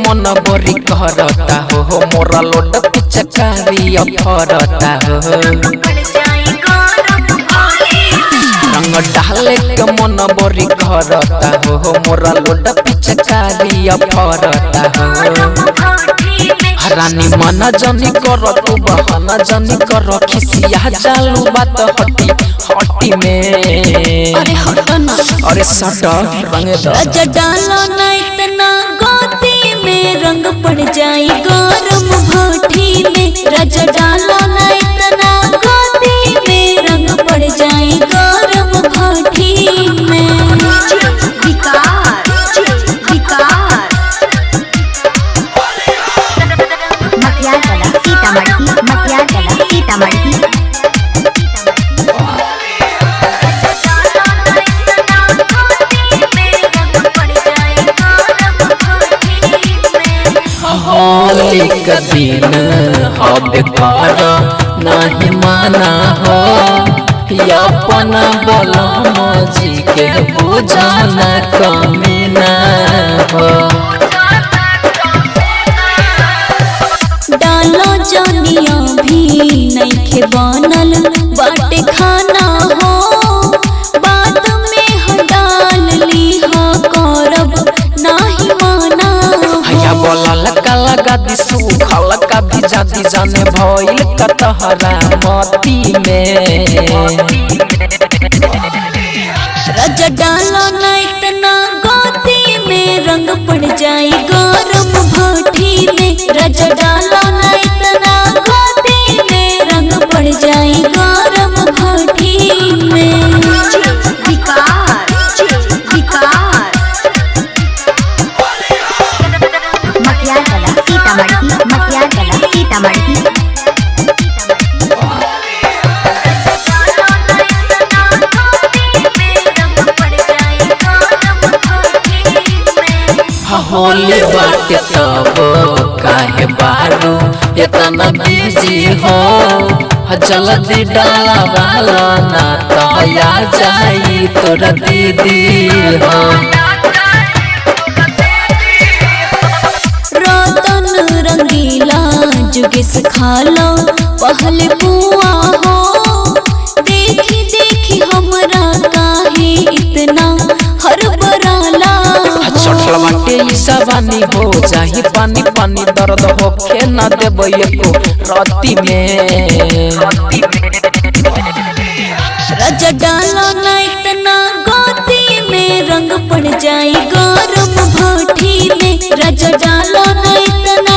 मन बरी करता हो मोरा लोड पिचकारी फरता हो रंग डाले के मन बरी करता हो मोरा लोड पिचकारी फरता हो रानी मन जनी कर तू बहाना जनी कर खिसिया चालू बात हटी हटी में अरे हट ना अरे सट रंग रज डालो ना इतना गोदी में रंग पड़ जाई गरम भट्टी में रज डालो ना इतना गोदी में रंग पड़ जाई गरम भट्टी में होली का दिन हबे कर नहीं माना हो अपना बलम जी के बुझाना कमीना हो डालो जनिया भी नइखे बनल बाटे खाना हो बाद में हडाल लीहा करब नाही माना हया बोला लका लगा दिसू खलका भिजा दी जाने भइल कतहरा मती में रज डालो ना इतना गोदी में रंग पड़ जाई गरम भट्टी में रज डालो ना इतना गोदी में रंग पड़ जाई गरम भट्टी में होली बाटे तब काहे बारू इतना बिजी हो जल्दी डाला वाला ना तो आ जाई तोरा दीदी हो रतन रंगीला जुगेस खालो पहले पुआ हो देखी देखी हमरा काहे इतना हरबराला चटल बाटे ई सवानी हो जाही पानी पानी दर्द हो के ना देबो एको राती में रज डालो ना इतना गोदी में रंग पड़ जाई गरम भट्टी में रज डालो ना इतना